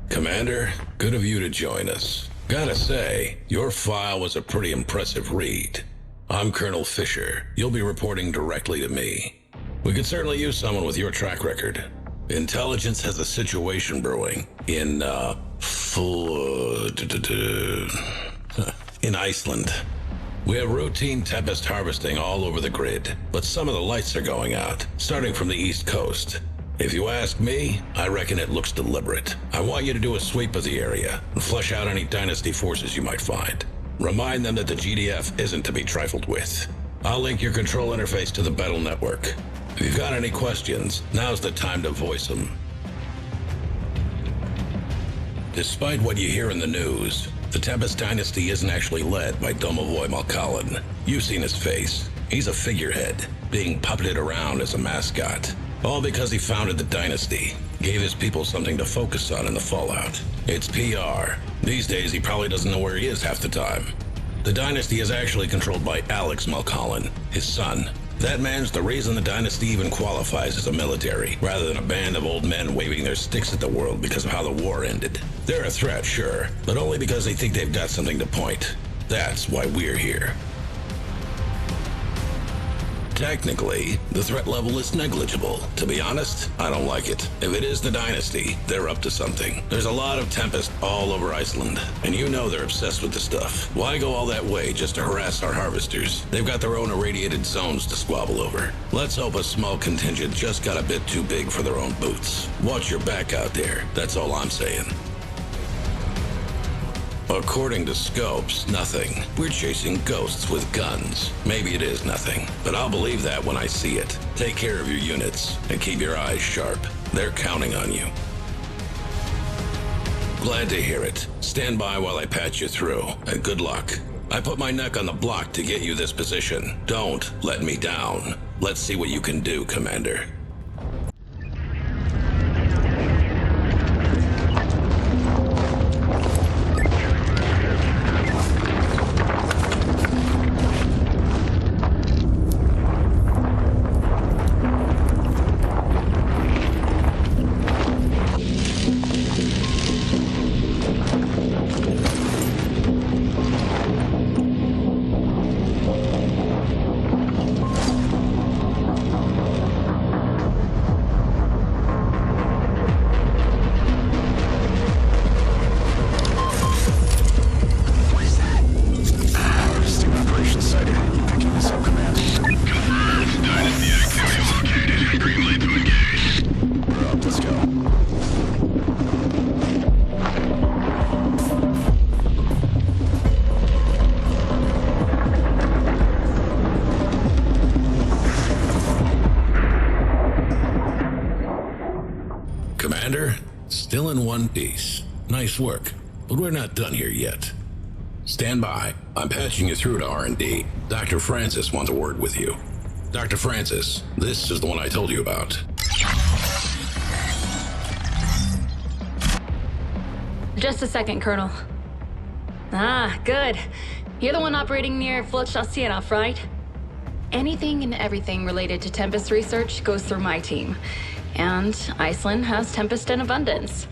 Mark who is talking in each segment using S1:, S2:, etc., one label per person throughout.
S1: Commander, good of you to join us. Gotta say, your file was a pretty impressive read. I'm Colonel Fisher. You'll be reporting directly to me. We could certainly use someone with your track record. Intelligence has a situation brewing in Iceland. We have routine Tempest harvesting all over the grid, but some of the lights are going out, starting from the east coast. If you ask me, I reckon it looks deliberate. I want you to do a sweep of the area and flush out any Dynasty forces you might find. Remind them that the GDF isn't to be trifled with. I'll link your control interface to the battle network. If you've got any questions, now's the time to voice them. Despite what you hear in the news, the Tempest Dynasty isn't actually led by Domovoy Malkalin. You've seen his face. He's a figurehead, being puppeted around as a mascot. All because he founded the Dynasty, gave his people something to focus on in the fallout. It's PR. These days, he probably doesn't know where he is half the time. The Dynasty is actually controlled by Alex Malkalin, his son. That man's the reason the Dynasty even qualifies as a military, rather than a band of old men waving their sticks at the world because of how the war ended. They're a threat, sure, but only because they think they've got something to point. That's why we're here. Technically, the threat level is negligible. To be honest, I don't like it. If it is the Dynasty, they're up to something. There's a lot of Tempest all over Iceland, and you know they're obsessed with the stuff. Why go all that way just to harass our harvesters? They've got their own irradiated zones to squabble over. Let's hope a small contingent just got a bit too big for their own boots. Watch your back out there, that's all I'm saying. According to scopes, nothing. We're chasing ghosts with guns. Maybe it is nothing, but I'll believe that when I see it. Take care of your units, and keep your eyes sharp. They're counting on you. Glad to hear it. Stand by while I patch you through, and good luck. I put my neck on the block to get you this position. Don't let me down. Let's see what you can do, Commander. Commander, still in one piece. Nice work, but we're not done here yet. Stand by. I'm patching you through to R&D. Dr. Francis wants a word with you. Dr. Francis, this is the one I told you about.
S2: Just a second, Colonel. Ah, good. You're the one operating near Flotchasienov, right? Anything and everything related to Tempest research goes through my team. And Iceland has Tempest in abundance.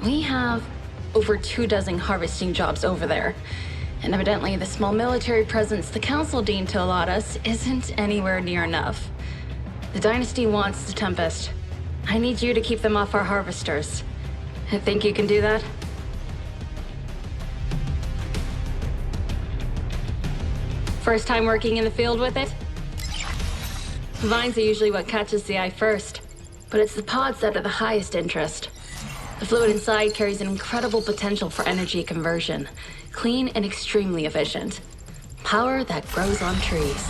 S2: We have over 24 harvesting jobs over there. And evidently the small military presence the Council deemed to allot us isn't anywhere near enough. The Dynasty wants the Tempest. I need you to keep them off our harvesters. I think you can do that? First time working in the field with it? Vines are usually what catches the eye first, but it's the pods that are the highest interest. The fluid inside carries an incredible potential for energy conversion, clean and extremely efficient. Power that grows on trees.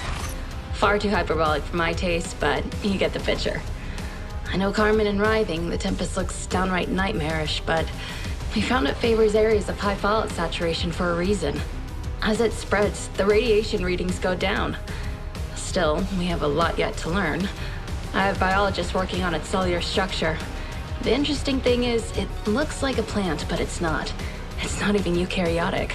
S2: Far too hyperbolic for my taste, but you get the picture. I know Carmen and writhing, the Tempest looks downright nightmarish, but we found it favors areas of high fallout saturation for a reason. As it spreads, the radiation readings go down. Still, we have a lot yet to learn. I have biologists working on its cellular structure. The interesting thing is, it looks like a plant, but it's not. It's not even eukaryotic.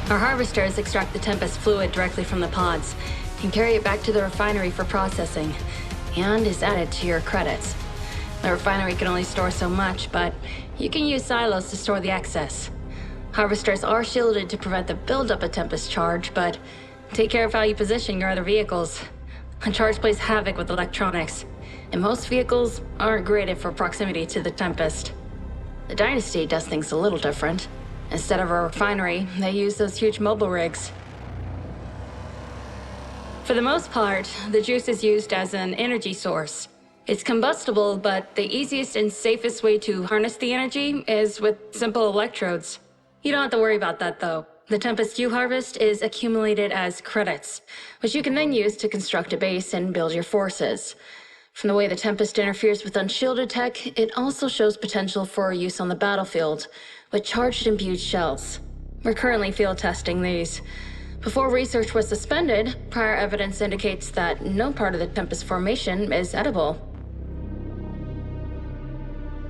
S2: Our harvesters extract the Tempest fluid directly from the pods and carry it back to the refinery for processing, and is added to your credits. The refinery can only store so much, but you can use silos to store the excess. Harvesters are shielded to prevent the buildup of Tempest charge, but take care of how you position your other vehicles. A charge plays havoc with electronics, and most vehicles aren't graded for proximity to the Tempest. The Dynasty does things a little different. Instead of a refinery, they use those huge mobile rigs. For the most part, the juice is used as an energy source. It's combustible, but the easiest and safest way to harness the energy is with simple electrodes. You don't have to worry about that, though. The Tempest you harvest is accumulated as credits, which you can then use to construct a base and build your forces. From the way the Tempest interferes with unshielded tech, it also shows potential for use on the battlefield, with charged imbued shells. We're currently field testing these. Before research was suspended, prior evidence indicates that no part of the Tempest formation is edible.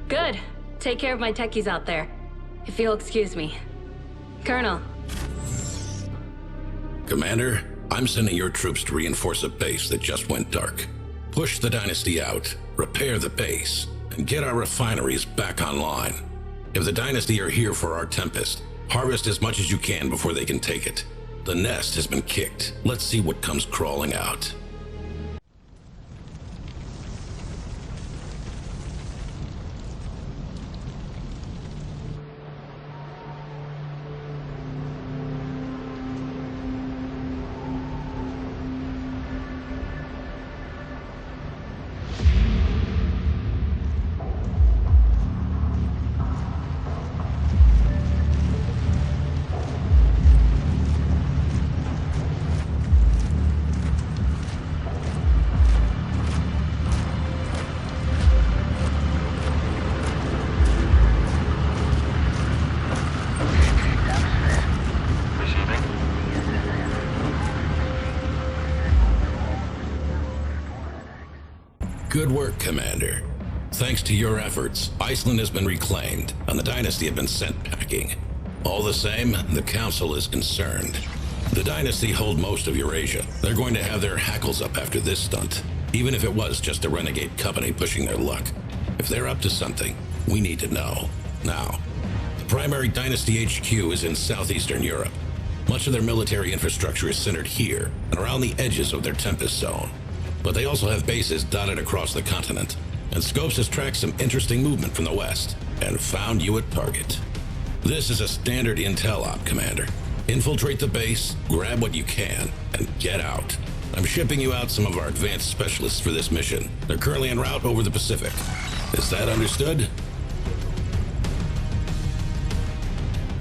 S2: Good. Take care of my techies out there. If you'll excuse me. Colonel.
S1: Commander, I'm sending your troops to reinforce a base that just went dark. Push the Dynasty out, repair the base, and get our refineries back online. If the Dynasty are here for our Tempest, harvest as much as you can before they can take it. The nest has been kicked. Let's see what comes crawling out. Good work, Commander. Thanks to your efforts, Iceland has been reclaimed, and the Dynasty have been sent packing. All the same, the Council is concerned. The Dynasty hold most of Eurasia. They're going to have their hackles up after this stunt, even if it was just a renegade company pushing their luck. If they're up to something, we need to know. Now, the primary Dynasty HQ is in southeastern Europe. Much of their military infrastructure is centered here and around the edges of their Tempest zone. But they also have bases dotted across the continent, and Scopes has tracked some interesting movement from the west and found you at target. This is a standard intel op, Commander. Infiltrate the base, grab what you can, and get out. I'm shipping you out some of our advanced specialists for this mission. They're currently en route over the Pacific. Is that understood?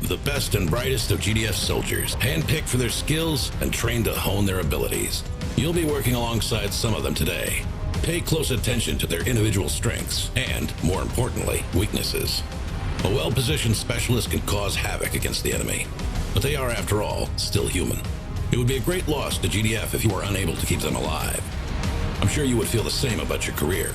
S1: The best and brightest of GDF soldiers, handpicked for their skills and trained to hone their abilities. You'll be working alongside some of them today. Pay close attention to their individual strengths and, more importantly, weaknesses. A well-positioned specialist can cause havoc against the enemy, but they are, after all, still human. It would be a great loss to GDF if you were unable to keep them alive. I'm sure you would feel the same about your career.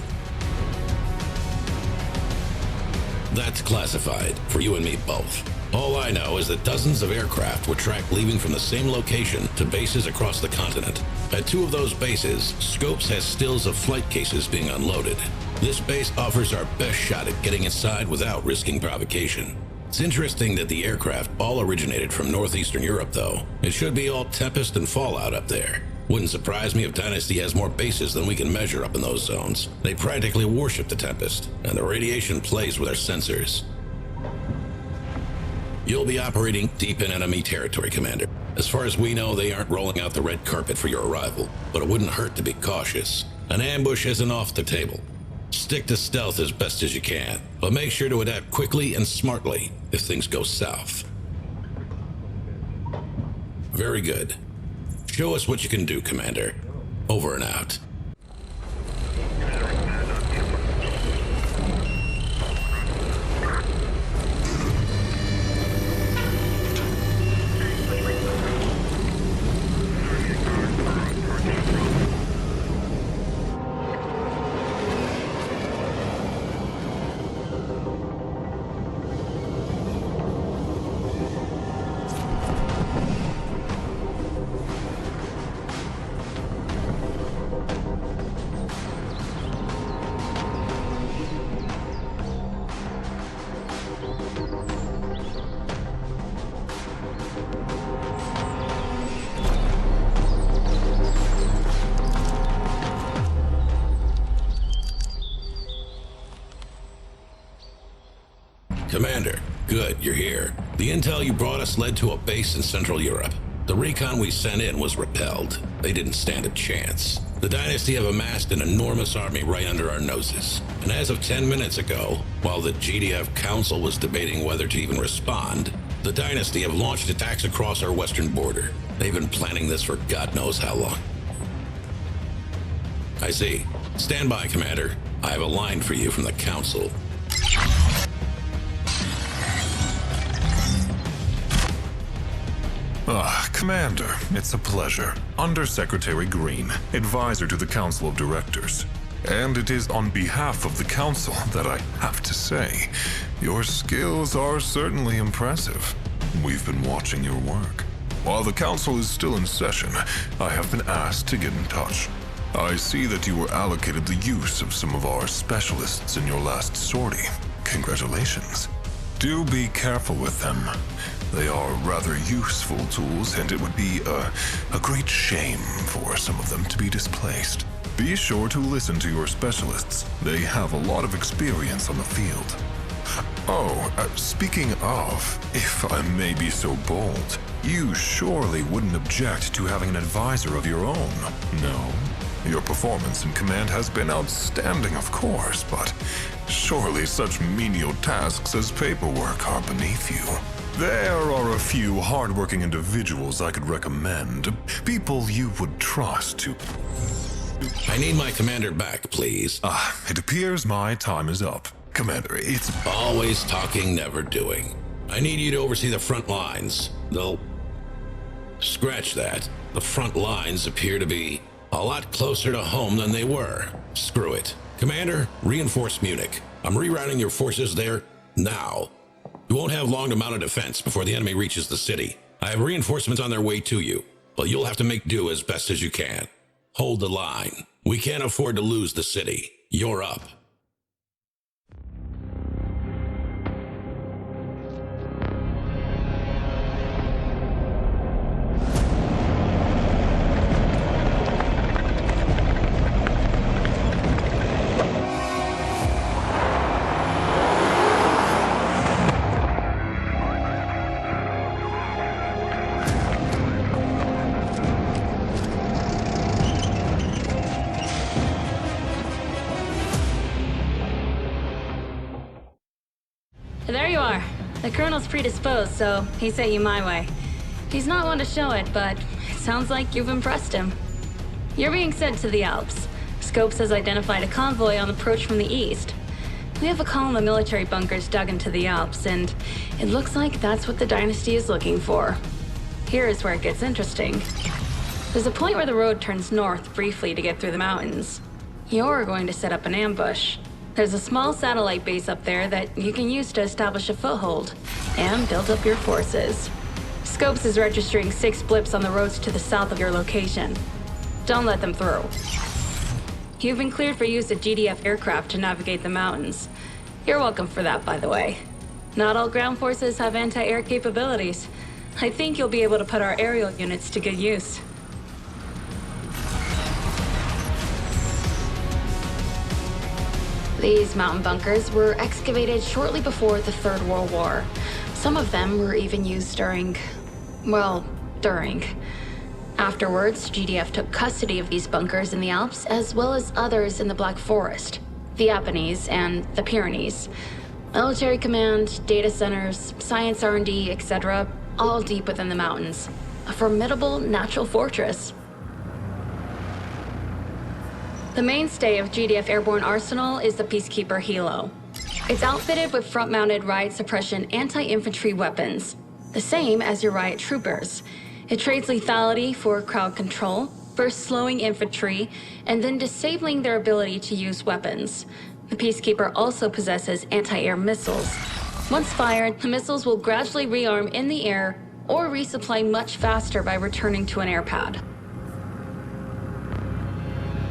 S1: That's classified, for you and me both. All I know is that dozens of aircraft were tracked leaving from the same location to bases across the continent. At two of those bases, Scopes has stills of flight cases being unloaded. This base offers our best shot at getting inside without risking provocation. It's interesting that the aircraft all originated from northeastern Europe, though. It should be all Tempest and Fallout up there. Wouldn't surprise me if Dynasty has more bases than we can measure up in those zones. They practically worship the Tempest, and the radiation plays with our sensors. You'll be operating deep in enemy territory, Commander. As far as we know, they aren't rolling out the red carpet for your arrival, but it wouldn't hurt to be cautious. An ambush isn't off the table. Stick to stealth as best as you can, but make sure to adapt quickly and smartly if things go south. Very good. Show us what you can do, Commander. Over and out. Commander, good, you're here. The intel you brought us led to a base in Central Europe. The recon we sent in was repelled. They didn't stand a chance. The Dynasty have amassed an enormous army right under our noses. And as of 10 minutes ago, while the GDF Council was debating whether to even respond, the Dynasty have launched attacks across our western border. They've been planning this for God knows how long. I see. Stand by, Commander. I have a line for you from the Council.
S3: Commander, it's a pleasure. Undersecretary Green, advisor to the Council of Directors. And it is on behalf of the Council that I have to say, your skills are certainly impressive. We've been watching your work. While the Council is still in session, I have been asked to get in touch. I see that you were allocated the use of some of our specialists in your last sortie. Congratulations. Do be careful with them. They are rather useful tools, and it would be a great shame for some of them to be displaced. Be sure to listen to your specialists. They have a lot of experience on the field. Speaking of, if I may be so bold, you surely wouldn't object to having an advisor of your own, no? Your performance in command has been outstanding, of course, but surely such menial tasks as paperwork are beneath you. There are a few hardworking individuals I could recommend, people you would trust to...
S1: I need my commander back, please.
S3: It appears my time is up. Commander, it's...
S1: Always talking, never doing. I need you to oversee the front lines. They'll... Scratch that. The front lines appear to be a lot closer to home than they were. Screw it. Commander, reinforce Munich. I'm rerouting your forces there now. You won't have long to mount a defense before the enemy reaches the city. I have reinforcements on their way to you, but you'll have to make do as best as you can. Hold the line. We can't afford to lose the city. You're up.
S2: There you are. The Colonel's predisposed, so he sent you my way. He's not one to show it, but it sounds like you've impressed him. You're being sent to the Alps. Scopes has identified a convoy on approach from the east. We have a column of military bunkers dug into the Alps, and it looks like that's what the Dynasty is looking for. Here is where it gets interesting. There's a point where the road turns north briefly to get through the mountains. You're going to set up an ambush. There's a small satellite base up there that you can use to establish a foothold and build up your forces. Scopes is registering 6 blips on the roads to the south of your location. Don't let them through. You've been cleared for use of GDF aircraft to navigate the mountains. You're welcome for that, by the way. Not all ground forces have anti-air capabilities. I think you'll be able to put our aerial units to good use. These mountain bunkers were excavated shortly before the Third World War. Some of them were even used during. Afterwards, GDF took custody of these bunkers in the Alps, as well as others in the Black Forest, the Apennines, and the Pyrenees. Military command, data centers, science R&D, etc., all deep within the mountains. A formidable natural fortress. The mainstay of GDF Airborne Arsenal is the Peacekeeper Helo. It's outfitted with front-mounted riot suppression anti-infantry weapons, the same as your riot troopers. It trades lethality for crowd control, first slowing infantry, and then disabling their ability to use weapons. The Peacekeeper also possesses anti-air missiles. Once fired, the missiles will gradually rearm in the air or resupply much faster by returning to an air pad.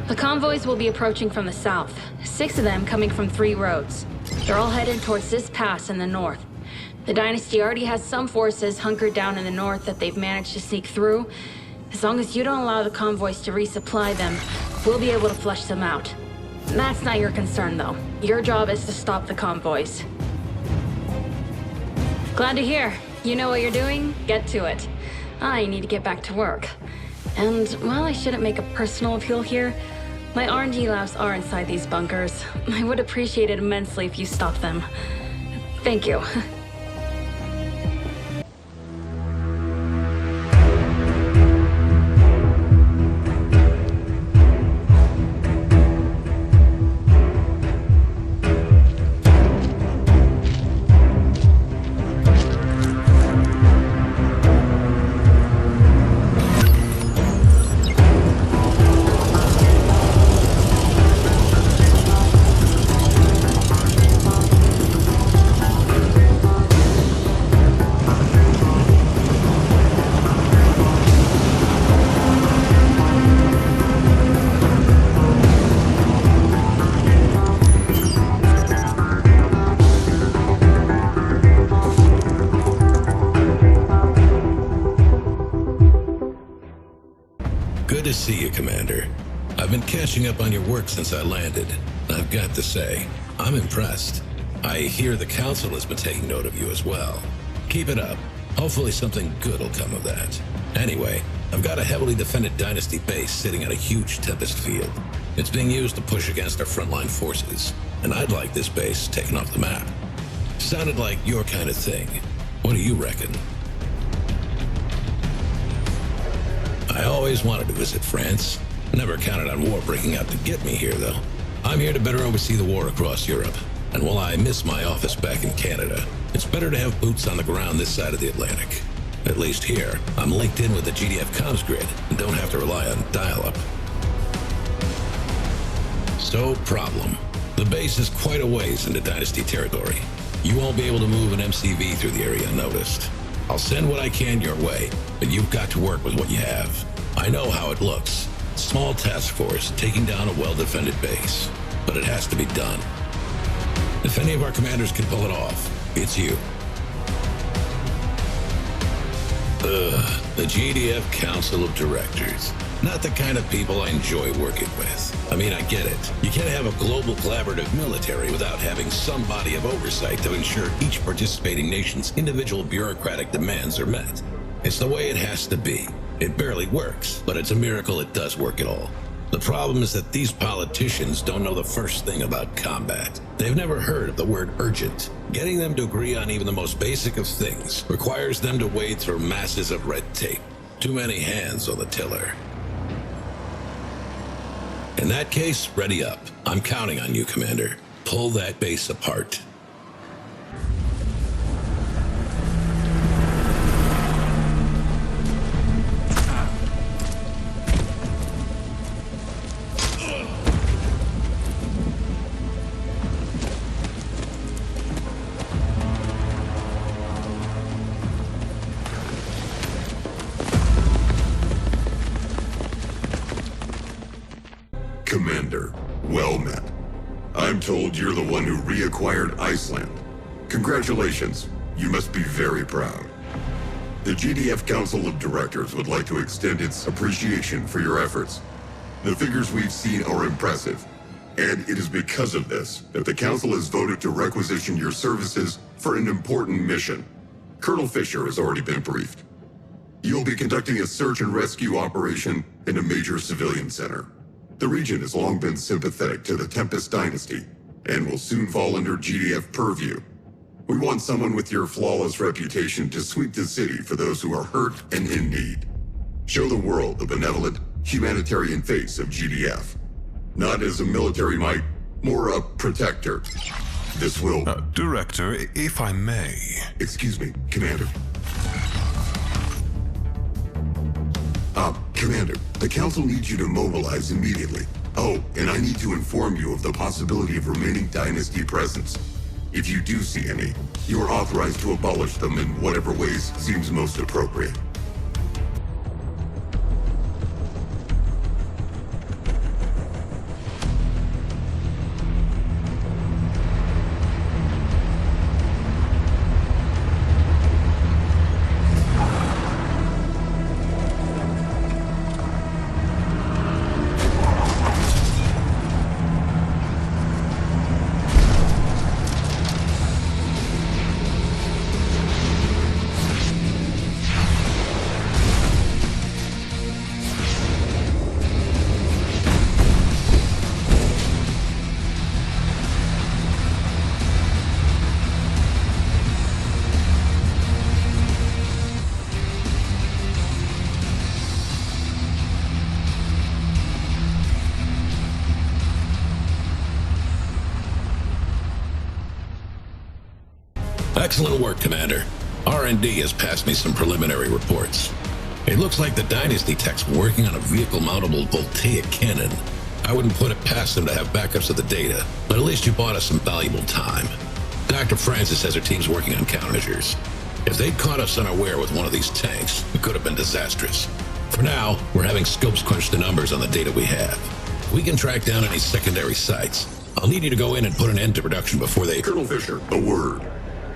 S2: The convoys will be approaching from the south, 6 of them coming from 3 roads. They're all headed towards this pass in the north. The Dynasty already has some forces hunkered down in the north that they've managed to sneak through. As long as you don't allow the convoys to resupply them, we'll be able to flush them out. That's not your concern, though. Your job is to stop the convoys. Glad to hear. You know what you're doing? Get to it. I need to get back to work. And while I shouldn't make a personal appeal here, my R&D labs are inside these bunkers. I would appreciate it immensely if you stopped them. Thank you.
S1: Good to see you, Commander. I've been catching up on your work since I landed. I've got to say, I'm impressed. I hear the Council has been taking note of you as well. Keep it up. Hopefully something good will come of that. Anyway, I've got a heavily defended Dynasty base sitting on a huge Tempest field. It's being used to push against our frontline forces, and I'd like this base taken off the map. Sounded like your kind of thing. What do you reckon? I always wanted to visit France. Never counted on war breaking out to get me here, though. I'm here to better oversee the war across Europe. And while I miss my office back in Canada, it's better to have boots on the ground this side of the Atlantic. At least here, I'm linked in with the GDF comms grid and don't have to rely on dial-up. So, problem. The base is quite a ways into Dynasty territory. You won't be able to move an MCV through the area unnoticed. I'll send what I can your way, but you've got to work with what you have. I know how it looks. Small task force taking down a well-defended base. But it has to be done. If any of our commanders can pull it off, it's you. The GDF Council of Directors. Not the kind of people I enjoy working with. I mean, I get it. You can't have a global collaborative military without having some body of oversight to ensure each participating nation's individual bureaucratic demands are met. It's the way it has to be. It barely works, but it's a miracle it does work at all. The problem is that these politicians don't know the first thing about combat. They've never heard of the word urgent. Getting them to agree on even the most basic of things requires them to wade through masses of red tape. Too many hands on the tiller. In that case, ready up. I'm counting on you, Commander. Pull that base apart.
S4: Commander, well met. I'm told you're the one who reacquired Iceland. Congratulations. You must be very proud. The GDF Council of Directors would like to extend its appreciation for your efforts. The figures we've seen are impressive, and it is because of this that the Council has voted to requisition your services for an important mission. Colonel Fisher has already been briefed. You'll be conducting a search and rescue operation in a major civilian center. The region has long been sympathetic to the Tempest Dynasty, and will soon fall under GDF purview. We want someone with your flawless reputation to sweep the city for those who are hurt and in need. Show the world the benevolent, humanitarian face of GDF. Not as a military might, more a protector. This will...
S3: Director, if I may...
S4: Excuse me, Commander. Commander, the Council needs you to mobilize immediately. Oh, and I need to inform you of the possibility of remaining Dynasty presence. If you do see any, you are authorized to abolish them in whatever ways seems most appropriate.
S1: Excellent work, Commander. R&D has passed me some preliminary reports. It looks like the Dynasty tech's working on a vehicle-mountable voltaic cannon. I wouldn't put it past them to have backups of the data, but at least you bought us some valuable time. Dr. Francis says her team's working on countermeasures. If they'd caught us unaware with one of these tanks, it could have been disastrous. For now, we're having scopes crunch the numbers on the data we have. We can track down any secondary sites. I'll need you to go in and put an end to production before they...
S4: Colonel Fisher, a word.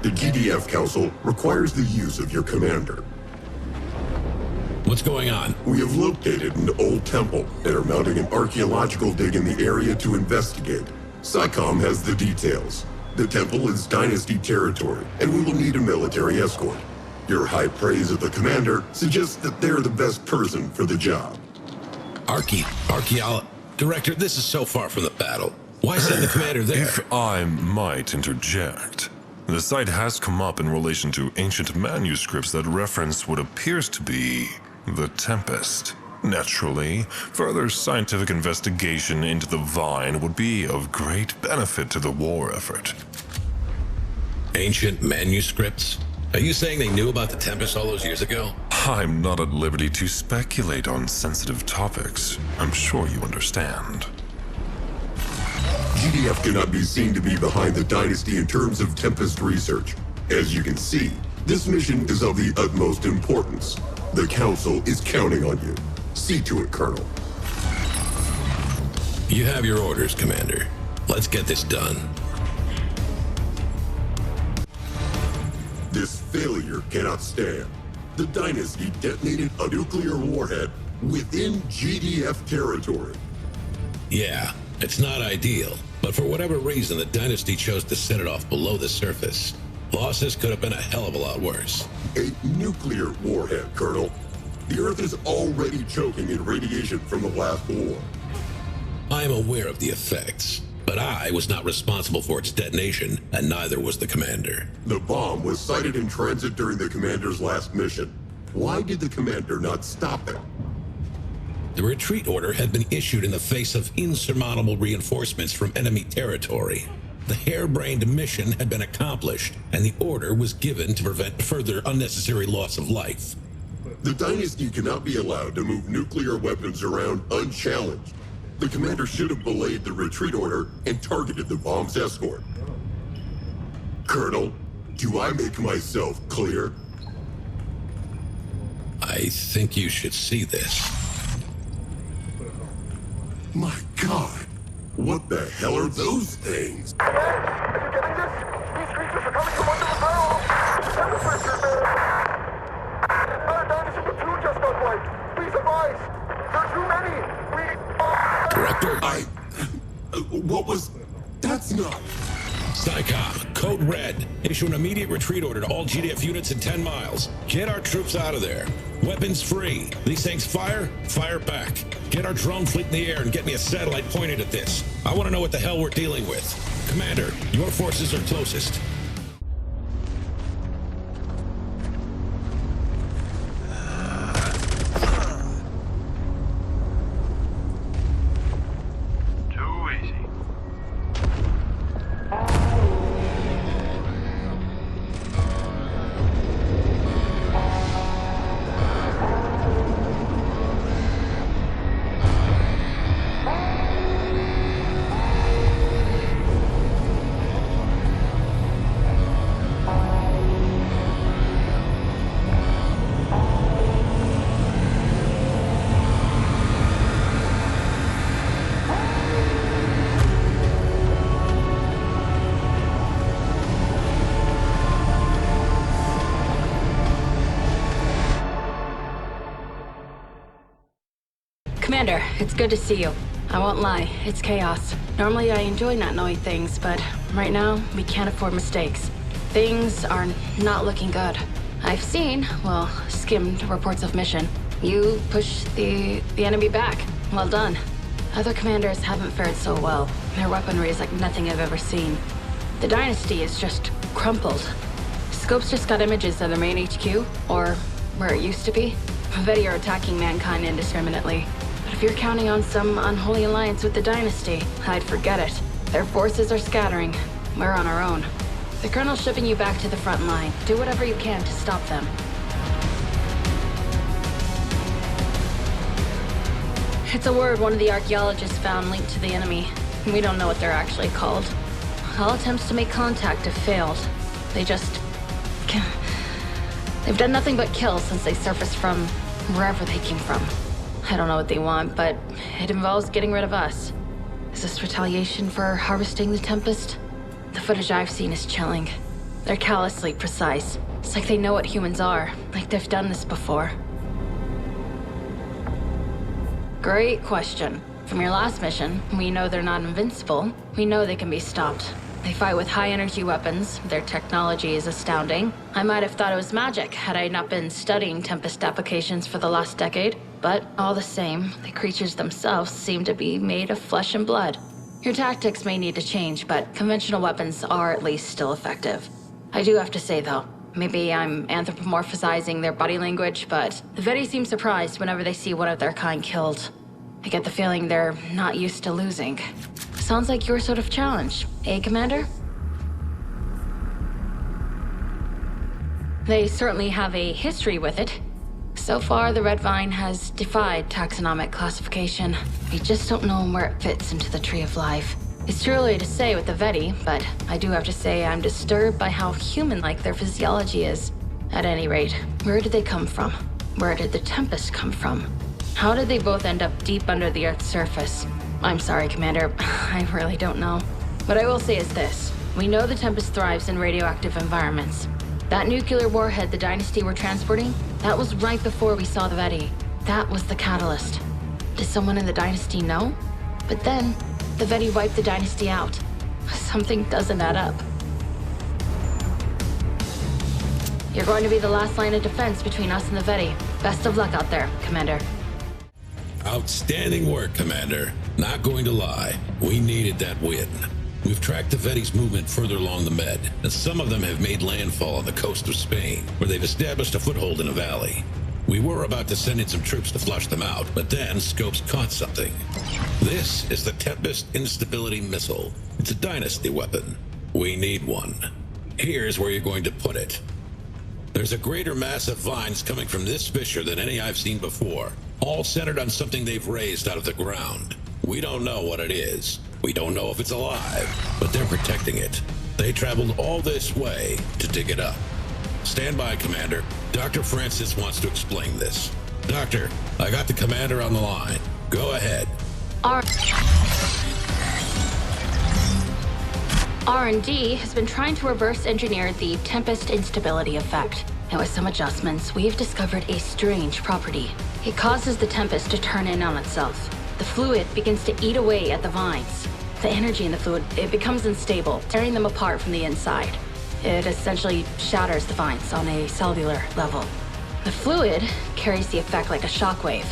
S4: The GDF Council requires the use of your commander.
S1: What's going on?
S4: We have located an old temple and are mounting an archaeological dig in the area to investigate. SciComm has the details. The temple is Dynasty territory, and we will need a military escort. Your high praise of the commander suggests that they're the best person for the job.
S1: Director, this is so far from the battle. Why send the commander there?
S3: If I might interject, the site has come up in relation to ancient manuscripts that reference what appears to be the Tempest. Naturally, further scientific investigation into the Vine would be of great benefit to the war effort.
S1: Ancient manuscripts? Are you saying they knew about the Tempest all those years ago?
S3: I'm not at liberty to speculate on sensitive topics. I'm sure you understand.
S4: GDF cannot be seen to be behind the Dynasty in terms of Tempest research. As you can see, this mission is of the utmost importance. The Council is counting on you. See to it, Colonel.
S1: You have your orders, Commander. Let's get this done.
S4: This failure cannot stand. The Dynasty detonated a nuclear warhead within GDF territory.
S1: Yeah, it's not ideal, but for whatever reason, the Dynasty chose to set it off below the surface. Losses could have been a hell of a lot worse.
S4: A nuclear warhead, Colonel. The Earth is already choking in radiation from the last war.
S1: I am aware of the effects, but I was not responsible for its detonation, and neither was the Commander.
S4: The bomb was sighted in transit during the Commander's last mission. Why did the Commander not stop it?
S1: The retreat order had been issued in the face of insurmountable reinforcements from enemy territory. The harebrained mission had been accomplished, and the order was given to prevent further unnecessary loss of life.
S4: The Dynasty cannot be allowed to move nuclear weapons around unchallenged. The Commander should have belayed the retreat order and targeted the bomb's escort. Colonel, do I make myself clear?
S1: I think you should see this.
S4: My God, what the hell are those things?
S5: Are you getting this? These creatures are coming from under the barrel! Temperature there! Our Dynasty platoon just got wiped! Please advise! There are too many!
S1: Director?
S4: What was... That's not...
S1: SciComm, Code Red. Issue an immediate retreat order to all GDF units in 10 miles. Get our troops out of there. Weapons free. These things fire back. Get our drone fleet in the air and get me a satellite pointed at this. I want to know what the hell we're dealing with. Commander, your forces are closest.
S2: Commander, it's good to see you. I won't lie, it's chaos. Normally I enjoy not knowing things, but right now, we can't afford mistakes. Things are not looking good. I've seen, well, skimmed reports of mission. You pushed the enemy back. Well done. Other commanders haven't fared so well. Their weaponry is like nothing I've ever seen. The Dynasty is just crumpled. Scopes just got images of their main HQ, or where it used to be. Vetti are attacking mankind indiscriminately. But if you're counting on some unholy alliance with the Dynasty, I'd forget it. Their forces are scattering. We're on our own. The Colonel's shipping you back to the front line. Do whatever you can to stop them. It's a word one of the archaeologists found linked to the enemy. We don't know what they're actually called. All attempts to make contact have failed. They've done nothing but kill since they surfaced from wherever they came from. I don't know what they want, but it involves getting rid of us. Is this retaliation for harvesting the Tempest? The footage I've seen is chilling. They're callously precise. It's like they know what humans are, like they've done this before. Great question. From your last mission, we know they're not invincible. We know they can be stopped. They fight with high-energy weapons. Their technology is astounding. I might have thought it was magic had I not been studying Tempest applications for the last decade. But all the same, the creatures themselves seem to be made of flesh and blood. Your tactics may need to change, but conventional weapons are at least still effective. I do have to say, though, maybe I'm anthropomorphizing their body language, but the Vetti seem surprised whenever they see one of their kind killed. I get the feeling they're not used to losing. Sounds like your sort of challenge, eh, Commander? They certainly have a history with it. So far, the Red Vine has defied taxonomic classification. We just don't know where it fits into the Tree of Life. It's too early to say with the Vetti, but I do have to say I'm disturbed by how human-like their physiology is. At any rate, where did they come from? Where did the Tempest come from? How did they both end up deep under the Earth's surface? I'm sorry, Commander, I really don't know. What I will say is this. We know the Tempest thrives in radioactive environments. That nuclear warhead the Dynasty were transporting, that was right before we saw the Vetti. That was the catalyst. Did someone in the Dynasty know? But then, the Vetti wiped the Dynasty out. Something doesn't add up. You're going to be the last line of defense between us and the Vetti. Best of luck out there, Commander.
S1: Outstanding work, Commander. Not going to lie, we needed that win. We've tracked the Vetti's movement further along the Med, and some of them have made landfall on the coast of Spain, where they've established a foothold in a valley. We were about to send in some troops to flush them out, but then Scopes caught something. This is the Tempest Instability Missile. It's a Dynasty weapon. We need one. Here's where you're going to put it. There's a greater mass of vines coming from this fissure than any I've seen before, all centered on something they've raised out of the ground. We don't know what it is. We don't know if it's alive, but they're protecting it. They traveled all this way to dig it up. Stand by, Commander. Dr. Francis wants to explain this. Doctor, I got the Commander on the line. Go ahead.
S2: R&D has been trying to reverse engineer the Tempest instability effect. And with some adjustments, we've discovered a strange property. It causes the Tempest to turn in on itself. The fluid begins to eat away at the vines. The energy in the fluid, it becomes unstable, tearing them apart from the inside. It essentially shatters the vines on a cellular level. The fluid carries the effect like a shockwave.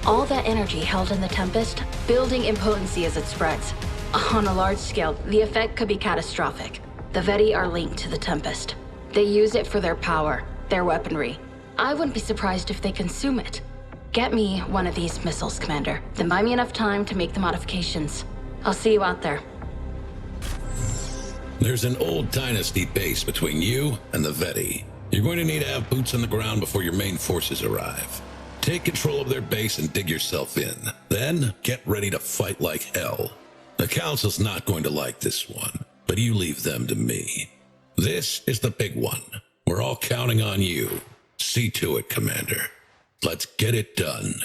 S2: All that energy held in the Tempest, building in potency as it spreads. On a large scale, the effect could be catastrophic. The Vetti are linked to the Tempest. They use it for their power, their weaponry. I wouldn't be surprised if they consume it. Get me one of these missiles, Commander. Then buy me enough time to make the modifications. I'll see you out there.
S1: There's an old Dynasty base between you and the Vetti. You're going to need to have boots on the ground before your main forces arrive. Take control of their base and dig yourself in. Then, get ready to fight like hell. The Council's not going to like this one, but you leave them to me. This is the big one. We're all counting on you. See to it, Commander. Let's get it done.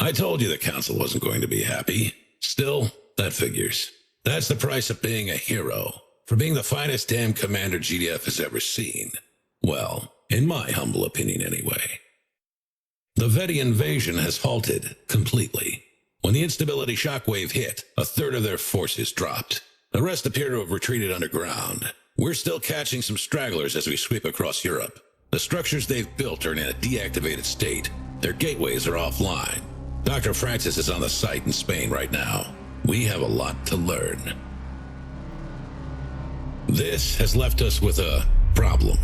S1: I told you the Council wasn't going to be happy. Still, that figures. That's the price of being a hero. For being the finest damn commander GDF has ever seen. Well, in my humble opinion anyway. The Vetti invasion has halted completely. When the instability shockwave hit, a third of their forces dropped. The rest appear to have retreated underground. We're still catching some stragglers as we sweep across Europe. The structures they've built are in a deactivated state. Their gateways are offline. Dr. Francis is on the site in Spain right now. We have a lot to learn. This has left us with a problem.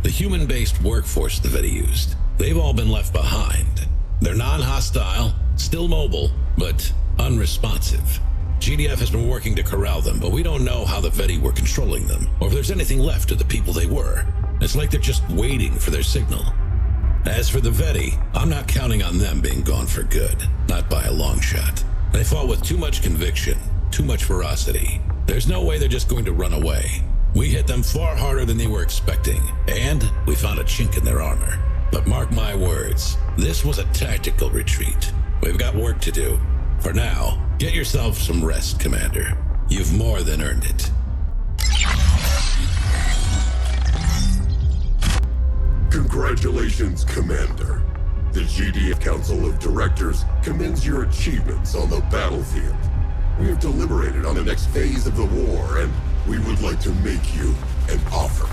S1: The human-based workforce the Vetti used. They've all been left behind. They're non-hostile, still mobile, but unresponsive. GDF has been working to corral them, but we don't know how the Vetti were controlling them, or if there's anything left of the people they were. It's like they're just waiting for their signal. As for the Vetti, I'm not counting on them being gone for good, not by a long shot. They fought with too much conviction, too much ferocity. There's no way they're just going to run away. We hit them far harder than they were expecting, and we found a chink in their armor. But mark my words, this was a tactical retreat. We've got work to do. For now, get yourself some rest, Commander. You've more than earned it.
S4: Congratulations, Commander. The GDF Council of Directors commends your achievements on the battlefield. We have deliberated on the next phase of the war, and we would like to make you an offer.